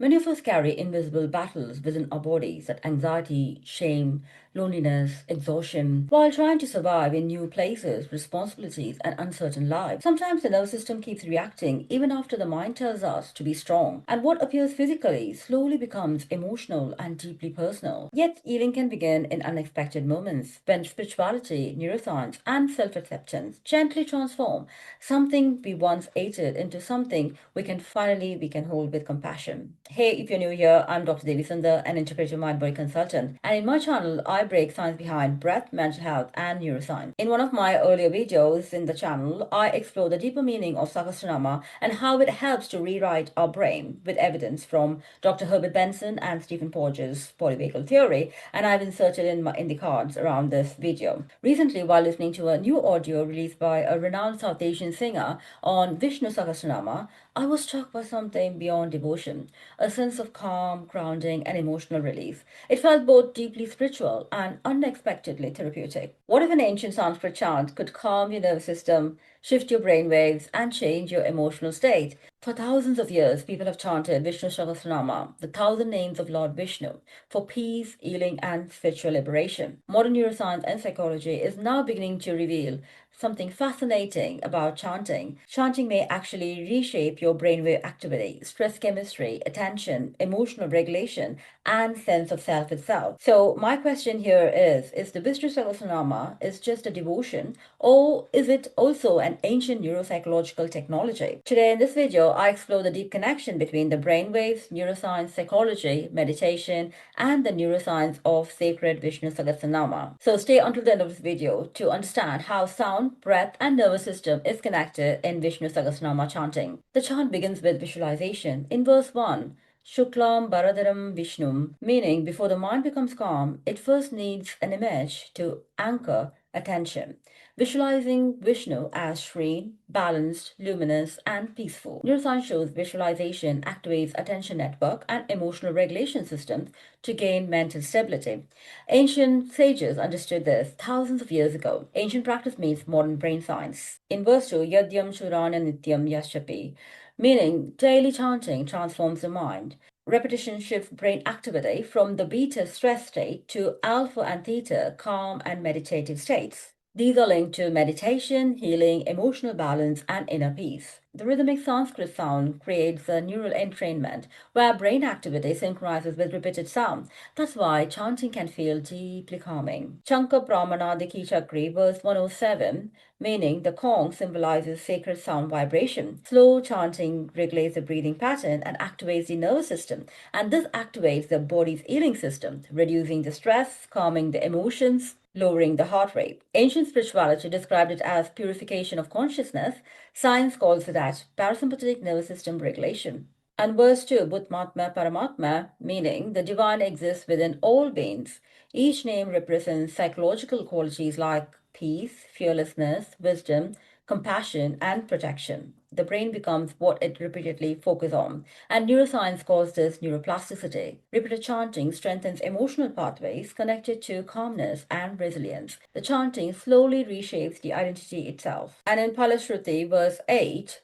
Many of us carry invisible battles within our bodies, that anxiety, shame, loneliness, exhaustion, while trying to survive in new places, responsibilities, and uncertain lives. Sometimes the nervous system keeps reacting even after the mind tells us to be strong, and what appears physically slowly becomes emotional and deeply personal. Yet, healing can begin in unexpected moments when spirituality, neuroscience, and self acceptance gently transform something we once hated into something we can hold with compassion. Hey, if you're new here, I'm Dr. Devi Sundar, an integrative Mindbody consultant, and in my channel, I break science behind breath, mental health, and neuroscience. In one of my earlier videos in the channel, I explore the deeper meaning of Sahasranama and how it helps to rewrite our brain with evidence from Dr. Herbert Benson and Stephen Porges' polyvagal theory, and I've inserted in the cards around this video. Recently, while listening to a new audio released by a renowned South Asian singer on Vishnu Sahasranama, I was struck by something beyond devotion, a sense of calm, grounding, and emotional relief. It felt both deeply spiritual and unexpectedly therapeutic. What if an ancient Sanskrit chant could calm your nervous system, shift your brain waves, and change your emotional state? For thousands of years, people have chanted Vishnu Sahasranama, the thousand names of Lord Vishnu, for peace, healing, and spiritual liberation. Modern neuroscience and psychology is now beginning to reveal something fascinating about chanting. Chanting may actually reshape your brainwave activity, stress chemistry, attention, emotional regulation, and sense of self itself. So my question here is the Vishnu Sahasranama is just a devotion, or is it also an ancient neuropsychological technology? Today in this video, I explore the deep connection between the brainwaves, neuroscience, psychology, meditation, and the neuroscience of sacred Vishnu Sahasranama. So stay until the end of this video to understand how sound, breath, and nervous system is connected in Vishnu Sahasranama chanting. The chant begins with visualization. In verse 1, Shuklam Baradaram Vishnum, meaning before the mind becomes calm, it first needs an image to anchor attention. Visualizing Vishnu as serene, balanced, luminous, and peaceful. Neuroscience shows visualization activates attention network and emotional regulation systems to gain mental stability. Ancient sages understood this thousands of years ago. Ancient practice meets modern brain science. In verse 2, Yadyam Shurana Nityam Yashapi, meaning daily chanting transforms the mind. Repetition shifts brain activity from the beta stress state to alpha and theta calm and meditative states. These are linked to meditation, healing, emotional balance, and inner peace. The rhythmic Sanskrit sound creates a neural entrainment where brain activity synchronizes with repeated sound. That's why chanting can feel deeply calming. Chanka Pramanadiki Chakri, verse 107, meaning the Kong symbolizes sacred sound vibration. Slow chanting regulates the breathing pattern and activates the nervous system, and this activates the body's healing system, reducing the stress, calming the emotions, lowering the heart rate. Ancient spirituality described it as purification of consciousness. Science calls it as parasympathetic nervous system regulation. And verse 2, Bhutmatma Paramatma, meaning the divine exists within all beings. Each name represents psychological qualities like peace, fearlessness, wisdom, compassion, and protection. The brain becomes what it repeatedly focuses on. And neuroscience calls this neuroplasticity. Repeated chanting strengthens emotional pathways connected to calmness and resilience. The chanting slowly reshapes the identity itself. And in Palashruti, verse 8,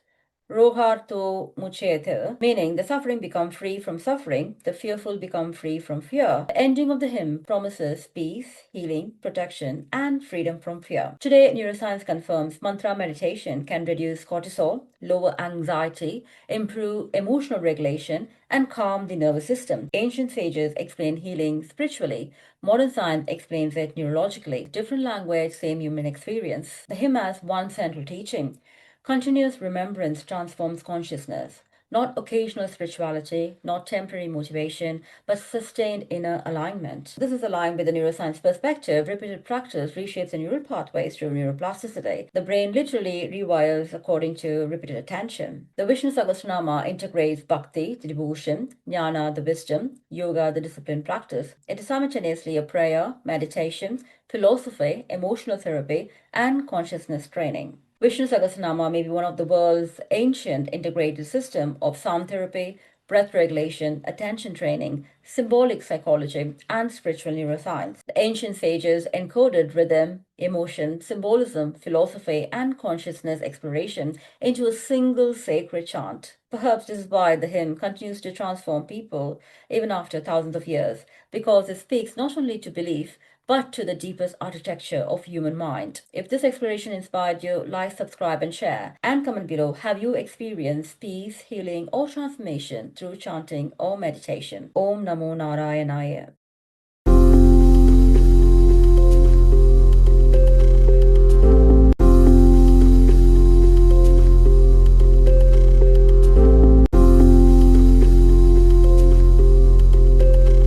Roharto muchetha, meaning the suffering become free from suffering, the fearful become free from fear. The ending of the hymn promises peace, healing, protection, and freedom from fear. Today, neuroscience confirms mantra meditation can reduce cortisol, lower anxiety, improve emotional regulation, and calm the nervous system. Ancient sages explain healing spiritually. Modern science explains it neurologically. Different language, same human experience. The hymn has one central teaching. Continuous remembrance transforms consciousness. Not occasional spirituality, not temporary motivation, but sustained inner alignment. This is aligned with the neuroscience perspective. Repeated practice reshapes the neural pathways through neuroplasticity. The brain literally rewires according to repeated attention. The Vishnu Sahasranama integrates bhakti, the devotion, jnana, the wisdom, yoga, the discipline practice. It is simultaneously a prayer, meditation, philosophy, emotional therapy, and consciousness training. Vishnu Sahasranama may be one of the world's ancient integrated system of sound therapy, breath regulation, attention training, symbolic psychology, and spiritual neuroscience. The ancient sages encoded rhythm, emotion, symbolism, philosophy, and consciousness exploration into a single sacred chant. Perhaps this is why the hymn continues to transform people even after thousands of years, because it speaks not only to belief but to the deepest architecture of human mind. If this exploration inspired you, like, subscribe, and share. And comment below, have you experienced peace, healing, or transformation through chanting or meditation? Om Namo Narayanaya.